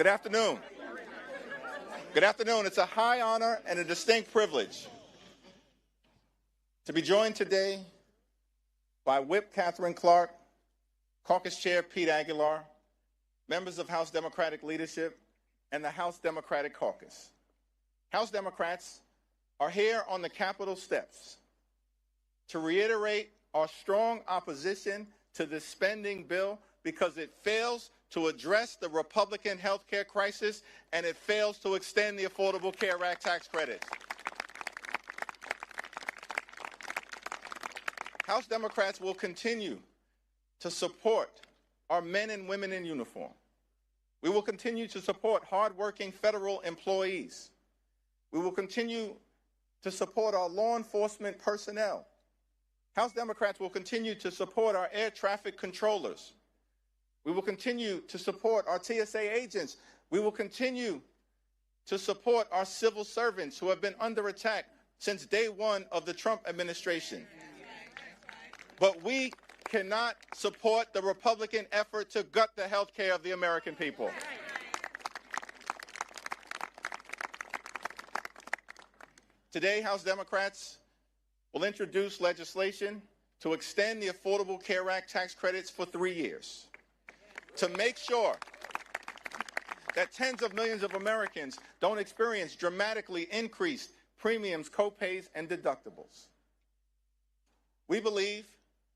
Good afternoon. Good afternoon. It's a high honor and a distinct privilege to be joined today by Whip Catherine Clark, Caucus Chair Pete Aguilar, members of House Democratic leadership, and the House Democratic Caucus. House Democrats are here on the Capitol steps to reiterate our strong opposition to this spending bill because it fails to address the Republican health care crisis and it fails to extend the Affordable Care Act tax credits. House Democrats will continue to support our men and women in uniform. We will continue to support hardworking federal employees. We will continue to support our law enforcement personnel. House Democrats will continue to support our air traffic controllers. We will continue to support our TSA agents. We will continue to support our civil servants who have been under attack since day one of the Trump administration. But we cannot support the Republican effort to gut the health care of the American people. Today, House Democrats will introduce legislation to extend the Affordable Care Act tax credits for 3 years, to make sure that tens of millions of Americans don't experience dramatically increased premiums, copays, and deductibles. We believe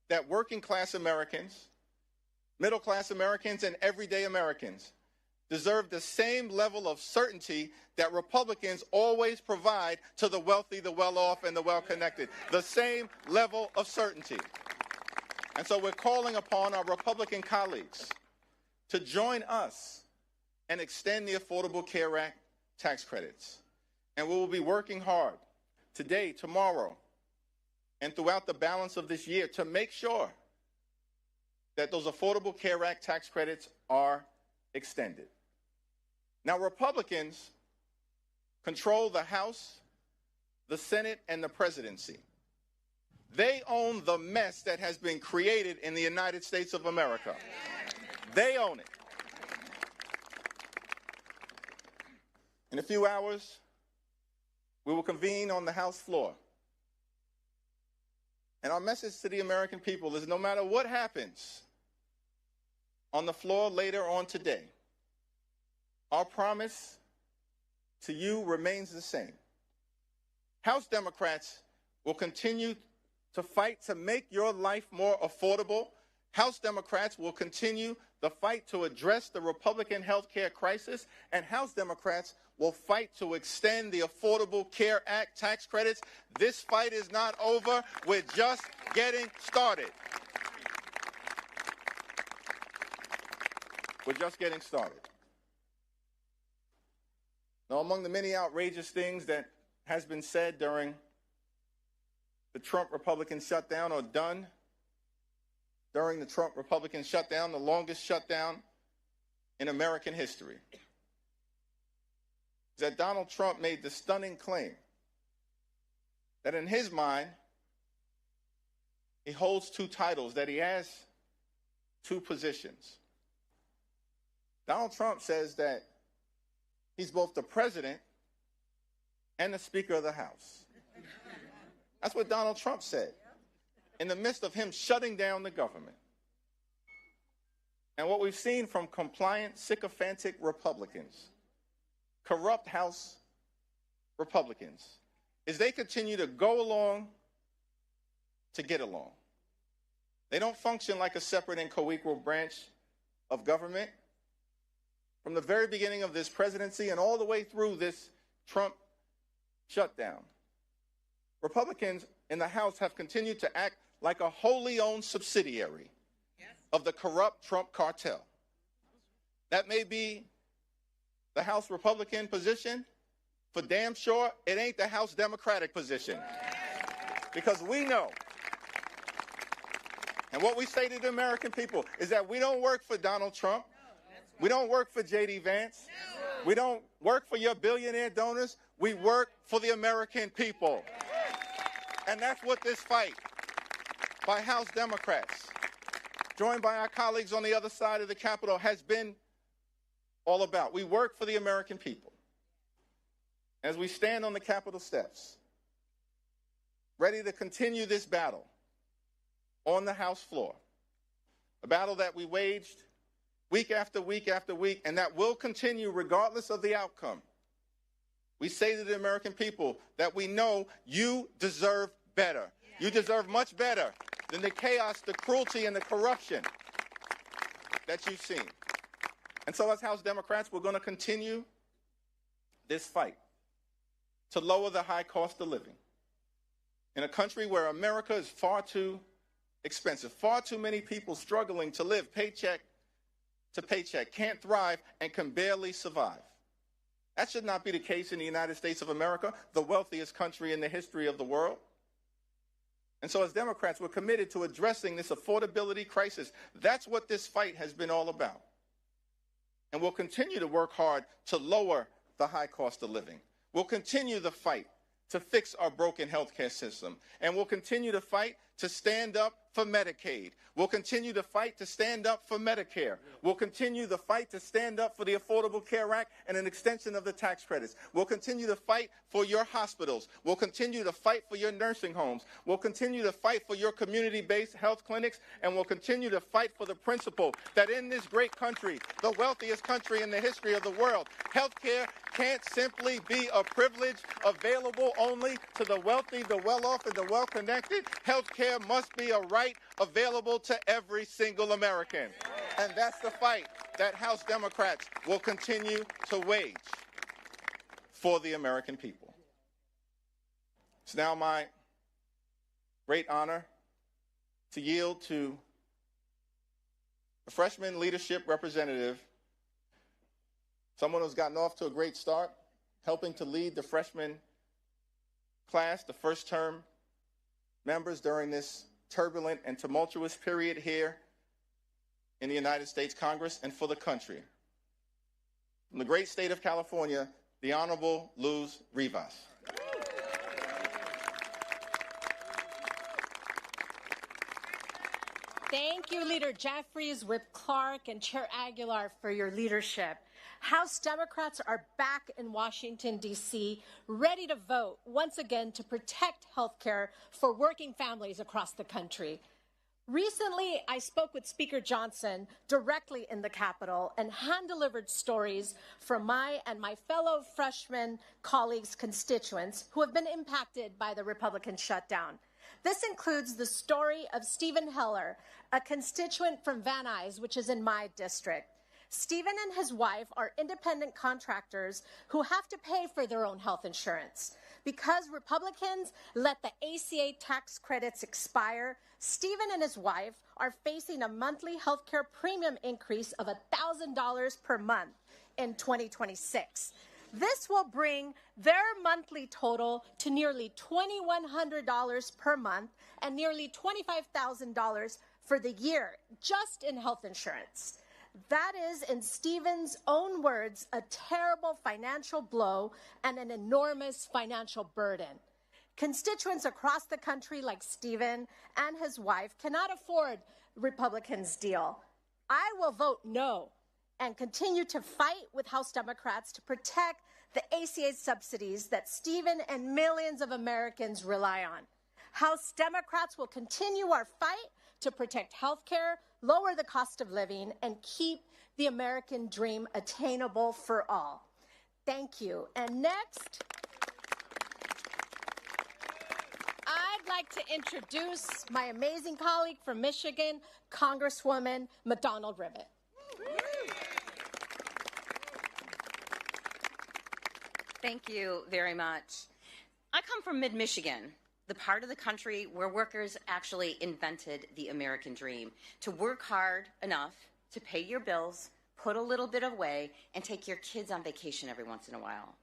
that working-class Americans, middle-class Americans, and everyday Americans deserve the same level of certainty that Republicans always provide to the wealthy, the well-off, and the well-connected. The same level of certainty. And so we're calling upon our Republican colleagues to join us and extend the Affordable Care Act tax credits. And we will be working hard today, tomorrow, and throughout the balance of this year to make sure that those Affordable Care Act tax credits are extended. Now, Republicans control the House, the Senate, and the presidency. They own the mess that has been created in the United States of America. They own it. In a few hours, we will convene on the House floor. And our message to the American people is no matter what happens on the floor later on today, our promise to you remains the same. House Democrats will continue to fight to make your life more affordable. House Democrats will continue the fight to address the Republican health care crisis, and House Democrats will fight to extend the Affordable Care Act tax credits. This fight is not over. We're just getting started. We're just getting started. Now, among the many outrageous things that has been said during the Trump Republican shutdown or done during the Trump Republican shutdown, the longest shutdown in American history, is that Donald Trump made the stunning claim that in his mind, he holds two titles, that he has two positions. Donald Trump says that he's both the president and the Speaker of the House. That's what Donald Trump said in the midst of him shutting down the government. And what we've seen from compliant, sycophantic Republicans, corrupt House Republicans, is they continue to go along to get along. They don't function like a separate and co-equal branch of government. From the very beginning of this presidency and all the way through this Trump shutdown, Republicans in the House have continued to act like a wholly owned subsidiary of the corrupt Trump cartel. That may be the House Republican position. For damn sure, it ain't the House Democratic position. Because we know, and what we say to the American people is that we don't work for Donald Trump. We don't work for J.D. Vance. We don't work for your billionaire donors. We work for the American people. And that's what this fight by House Democrats, joined by our colleagues on the other side of the Capitol, has been all about. We work for the American people. As we stand on the Capitol steps, ready to continue this battle on the House floor, a battle that we waged week after week after week, and that will continue regardless of the outcome. We say to the American people that we know you deserve better. You deserve much better than the chaos, the cruelty, and the corruption that you've seen. And so as House Democrats, we're going to continue this fight to lower the high cost of living in a country where America is far too expensive, far too many people struggling to live paycheck to paycheck, can't thrive, and can barely survive. That should not be the case in the United States of America, the wealthiest country in the history of the world. And so as Democrats, we're committed to addressing this affordability crisis. That's what this fight has been all about. And we'll continue to work hard to lower the high cost of living. We'll continue the fight to fix our broken healthcare system. And we'll continue to fight to stand up for Medicaid. We'll continue to fight to stand up for Medicare. We'll continue the fight to stand up for the Affordable Care Act and an extension of the tax credits. We'll continue to fight for your hospitals. We'll continue to fight for your nursing homes. We'll continue to fight for your community-based health clinics. And we'll continue to fight for the principle that in this great country, the wealthiest country in the history of the world, healthcare can't simply be a privilege available only to the wealthy, the well-off, and the well-connected. Healthcare must be a right available to every single American. And that's the fight that House Democrats will continue to wage for the American people. It's now my great honor to yield to a freshman leadership representative, someone who's gotten off to a great start, helping to lead the freshman class, the first term members during this turbulent and tumultuous period here in the United States Congress and for the country. From the great state of California, the Honorable Luz Rivas. Thank you, Leader Jeffries, Whip Clark, and Chair Aguilar for your leadership. House Democrats are back in Washington, D.C., ready to vote once again to protect health care for working families across the country. Recently, I spoke with Speaker Johnson directly in the Capitol and hand-delivered stories from my and my fellow freshman colleagues' constituents who have been impacted by the Republican shutdown. This includes the story of Stephen Heller, a constituent from Van Nuys, which is in my district. Stephen and his wife are independent contractors who have to pay for their own health insurance. Because Republicans let the ACA tax credits expire, Stephen and his wife are facing a monthly health care premium increase of $1,000 per month in 2026. This will bring their monthly total to nearly $2,100 per month and nearly $25,000 for the year, just in health insurance. That is, in Stephen's own words, a terrible financial blow and an enormous financial burden. Constituents across the country like Stephen and his wife cannot afford Republicans' deal. I will vote no and continue to fight with House Democrats to protect the ACA subsidies that Stephen and millions of Americans rely on. House Democrats will continue our fight to protect health care, lower the cost of living, and keep the American dream attainable for all. Thank you. And next, I'd like to introduce my amazing colleague from Michigan, Congresswoman McDonald-Rivet. Thank you very much. I come from mid-Michigan, the part of the country where workers actually invented the American dream, to work hard enough to pay your bills, put a little bit away, and take your kids on vacation every once in a while.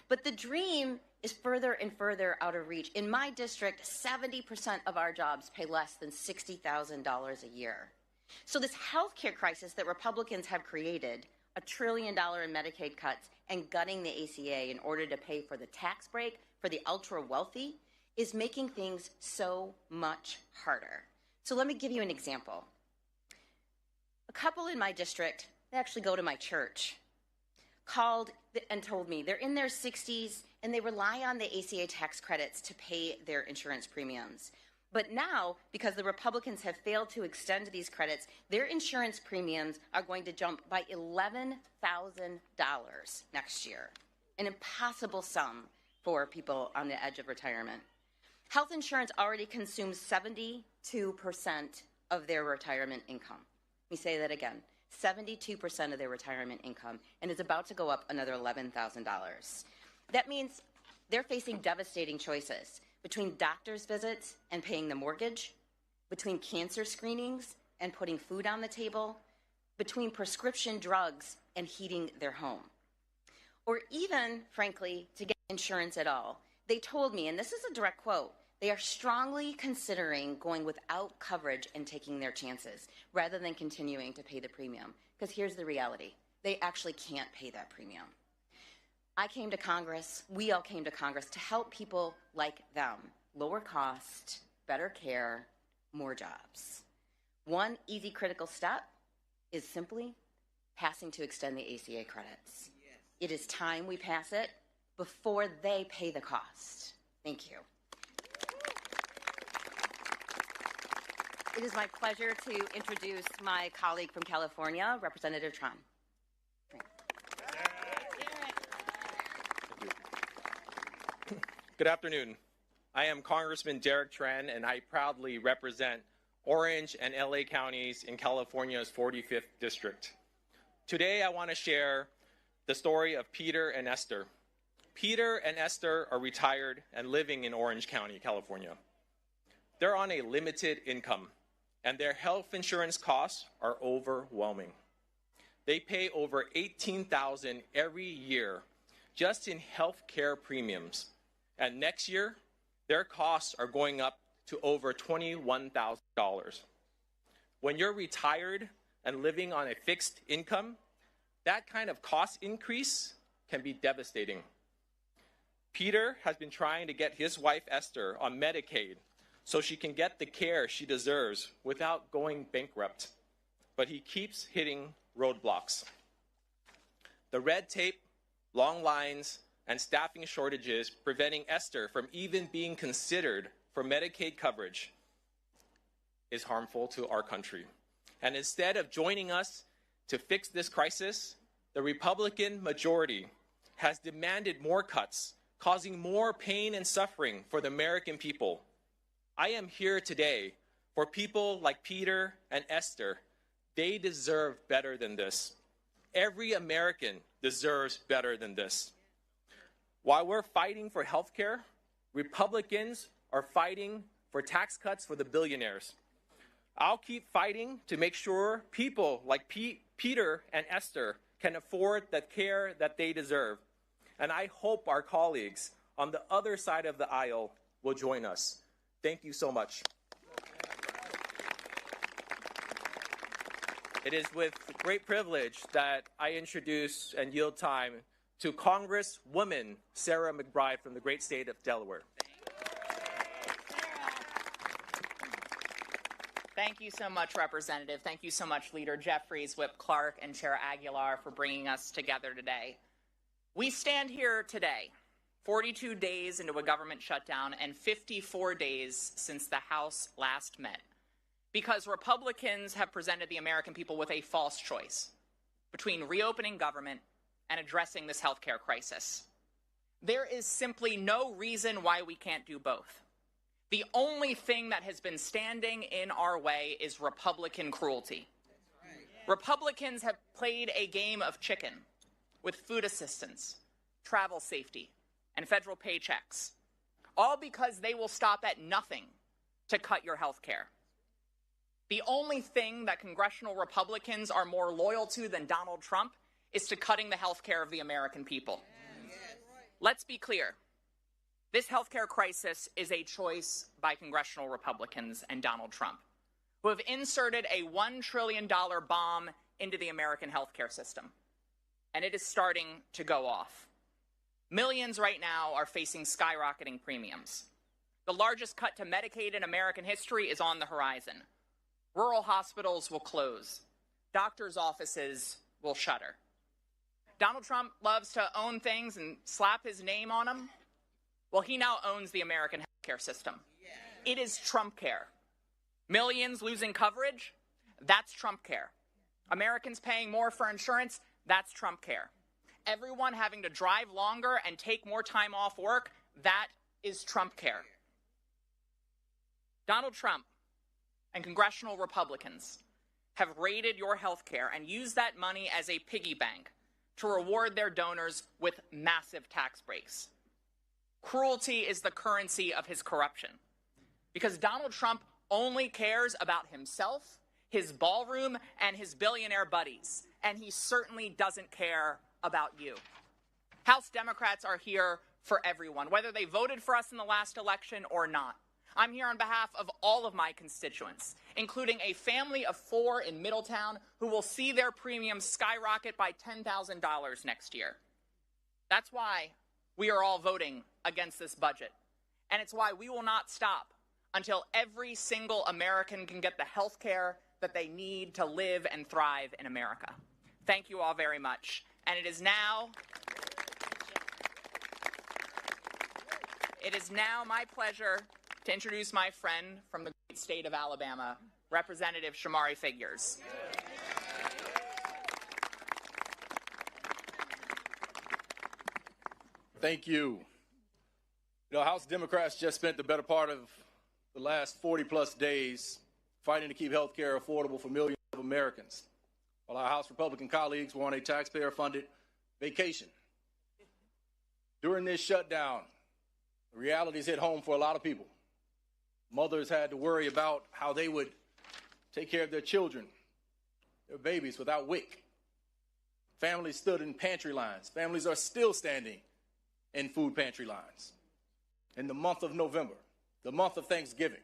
But the dream is further and further out of reach. In my district, 70% of our jobs pay less than $60,000 a year. So this healthcare crisis that Republicans have created, $1 trillion in Medicaid cuts and gutting the ACA in order to pay for the tax break for the ultra-wealthy, is making things so much harder. So let me give you an example. A couple in my district, they actually go to my church. called and told me they're in their 60s and they rely on the ACA tax credits to pay their insurance premiums. But now, because the Republicans have failed to extend these credits, their insurance premiums are going to jump by $11,000 next year, an impossible sum for people on the edge of retirement. Health insurance already consumes 72% of their retirement income. Let me say that again. 72% of their retirement income, and is about to go up another $11,000. That means they're facing devastating choices between doctor's visits and paying the mortgage, between cancer screenings and putting food on the table, between prescription drugs and heating their home, or even, frankly, to get insurance at all. They told me, and this is a direct quote, they are strongly considering going without coverage and taking their chances rather than continuing to pay the premium. Because here's the reality. They actually can't pay that premium. I came to Congress, we all came to Congress to help people like them. Lower cost, better care, more jobs. One easy critical step is simply passing to extend the ACA credits. Yes. It is time we pass it before they pay the cost. Thank you. It is my pleasure to introduce my colleague from California, Representative Tran. Good afternoon. I am Congressman Derek Tran, and I proudly represent Orange and LA counties in California's 45th district. Today, I want to share the story of Peter and Esther. Peter and Esther are retired and living in Orange County, California. They're on a limited income, and their health insurance costs are overwhelming. They pay over $18,000 every year just in health care premiums. And next year, their costs are going up to over $21,000. When you're retired and living on a fixed income, that kind of cost increase can be devastating. Peter has been trying to get his wife, Esther, on Medicaid so she can get the care she deserves without going bankrupt. But he keeps hitting roadblocks. The red tape, long lines, and staffing shortages preventing Esther from even being considered for Medicaid coverage is harmful to our country. And instead of joining us to fix this crisis, the Republican majority has demanded more cuts, causing more pain and suffering for the American people. I am here today for people like Peter and Esther. They deserve better than this. Every American deserves better than this. While we're fighting for health care, Republicans are fighting for tax cuts for the billionaires. I'll keep fighting to make sure people like Peter and Esther can afford the care that they deserve. And I hope our colleagues on the other side of the aisle will join us. Thank you so much. It is with great privilege that I introduce and yield time to Congresswoman Sarah McBride from the great state of Delaware. Thank you so much, Representative. Thank you so much, Leader Jeffries, Whip Clark, and Chair Aguilar for bringing us together today. We stand here today, 42 days into a government shutdown and 54 days since the House last met, because Republicans have presented the American people with a false choice between reopening government and addressing this healthcare crisis. There is simply no reason why we can't do both. The only thing that has been standing in our way is Republican cruelty. Republicans have played a game of chicken with food assistance, travel safety, and federal paychecks, all because they will stop at nothing to cut your health care. The only thing that congressional Republicans are more loyal to than Donald Trump is to cutting the health care of the American people. Let's be clear. This health care crisis is a choice by congressional Republicans and Donald Trump, who have inserted a $1 trillion bomb into the American health care system. And it is starting to go off. Millions right now are facing skyrocketing premiums. The largest cut to Medicaid in American history is on the horizon. Rural hospitals will close. Doctors' offices will shutter. Donald Trump loves to own things and slap his name on them. Well, he now owns the American healthcare system. It is Trump care. Millions losing coverage, that's Trump care. Americans paying more for insurance, that's Trump care. Everyone having to drive longer and take more time off work, that is Trump care. Donald Trump and congressional Republicans have raided your health care and used that money as a piggy bank to reward their donors with massive tax breaks. Cruelty is the currency of his corruption, because Donald Trump only cares about himself, his ballroom, and his billionaire buddies, and he certainly doesn't care about you. House Democrats are here for everyone, whether they voted for us in the last election or not. I'm here on behalf of all of my constituents, including a family of 4 in Middletown who will see their premiums skyrocket by $10,000 next year. That's why we are all voting against this budget, and it's why we will not stop until every single American can get the health care that they need to live and thrive in America. Thank you all very much. And it is now my pleasure to introduce my friend from the great state of Alabama, Representative Shamari Figures. Thank you. You know, House Democrats just spent the better part of the last 40-plus days fighting to keep health care affordable for millions of Americans, while our House Republican colleagues were on a taxpayer-funded vacation. During this shutdown, the realities hit home for a lot of people. Mothers had to worry about how they would take care of their children, their babies, without WIC. Families stood in pantry lines. Families are still standing in food pantry lines. In the month of November, the month of Thanksgiving,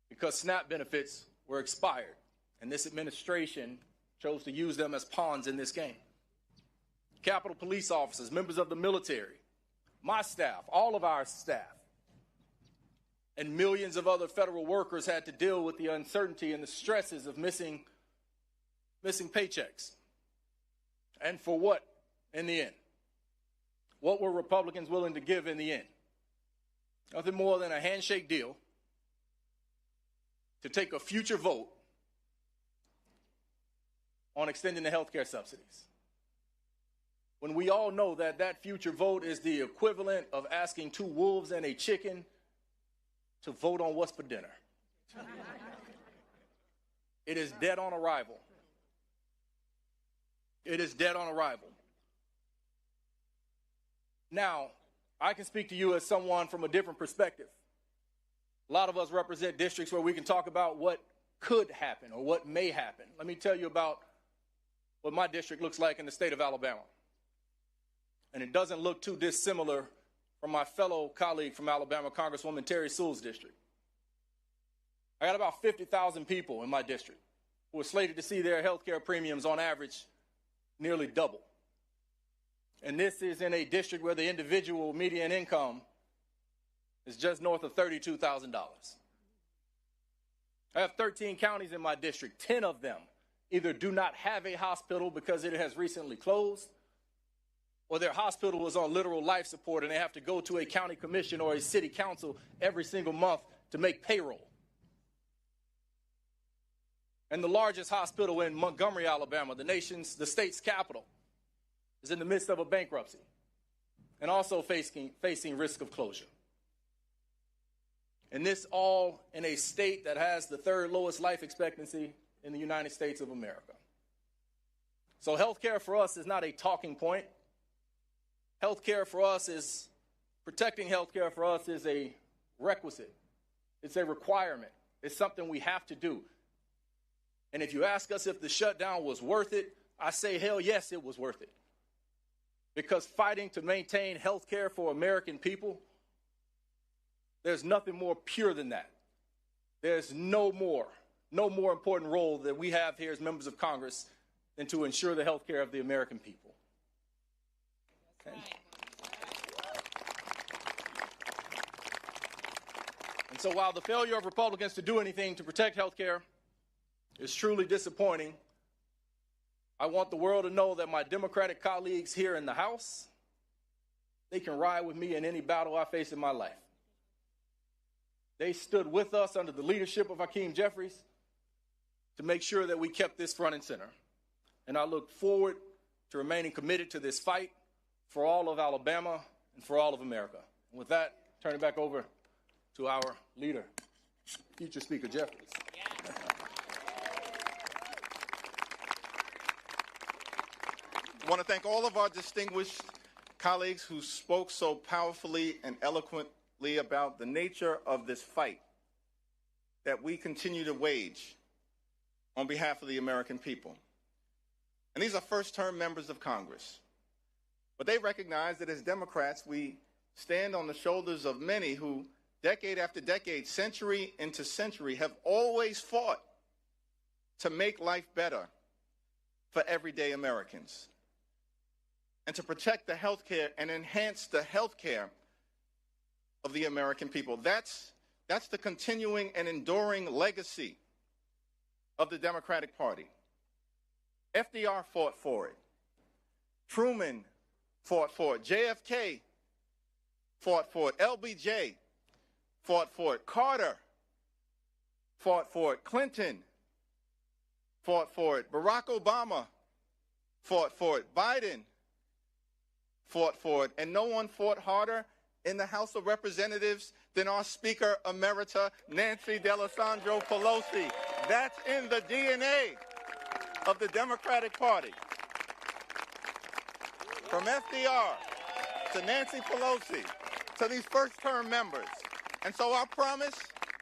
because SNAP benefits were expired, and this administration chose to use them as pawns in this game. Capitol Police officers, members of the military, my staff, all of our staff, and millions of other federal workers had to deal with the uncertainty and the stresses of missing paychecks. And for what in the end? What were Republicans willing to give in the end? Nothing more than a handshake deal to take a future vote on extending the health care subsidies, when we all know that that future vote is the equivalent of asking 2 wolves and a chicken to vote on what's for dinner. It is dead on arrival. It is dead on arrival. Now, I can speak to you as someone from a different perspective. A lot of us represent districts where we can talk about what could happen or what may happen. Let me tell you about what my district looks like in the state of Alabama. And it doesn't look too dissimilar from my fellow colleague from Alabama, Congresswoman Terry Sewell's district. I got about 50,000 people in my district who are slated to see their health care premiums on average nearly double. And this is in a district where the individual median income is just north of $32,000. I have 13 counties in my district. 10 of them either do not have a hospital because it has recently closed, or their hospital is on literal life support and they have to go to a county commission or a city council every single month to make payroll. And the largest hospital in Montgomery, Alabama, the state's capital, is in the midst of a bankruptcy and also facing risk of closure. And this all in a state that has the 3rd lowest life expectancy in the United States of America. So health care for us is not a talking point. Health care for us is, protecting health care for us is a requisite. It's a requirement. It's something we have to do. And if you ask us if the shutdown was worth it, I say, hell yes, it was worth it. Because fighting to maintain health care for American people, there's nothing more pure than that. There's no more important role that we have here as members of Congress than to ensure the health care of the American people. Okay. And so while the failure of Republicans to do anything to protect health care is truly disappointing, I want the world to know that my Democratic colleagues here in the House, they can ride with me in any battle I face in my life. They stood with us under the leadership of Hakeem Jeffries to make sure that we kept this front and center. And I look forward to remaining committed to this fight for all of Alabama and for all of America. And with that, turn it back over to our leader, future Speaker Jeffries. I want to thank all of our distinguished colleagues who spoke so powerfully and eloquently about the nature of this fight that we continue to wage on behalf of the American people. And these are first-term members of Congress. But they recognize that as Democrats, we stand on the shoulders of many who, decade after decade, century into century, have always fought to make life better for everyday Americans and to protect the health care and enhance the health care of the American people. That's the continuing and enduring legacy of the Democratic Party. FDR fought for it. Truman fought for it. JFK fought for it. LBJ fought for it. Carter fought for it. Clinton fought for it. Barack Obama fought for it. Biden fought for it. And no one fought harder in the House of Representatives than our Speaker Emerita, Nancy D'Alessandro Pelosi. That's in the DNA of the Democratic Party. From FDR to Nancy Pelosi to these first-term members. And so our promise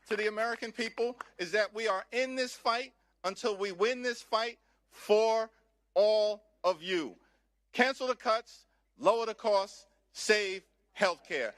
to the American people is that we are in this fight until we win this fight for all of you. Cancel the cuts, lower the costs, save health care.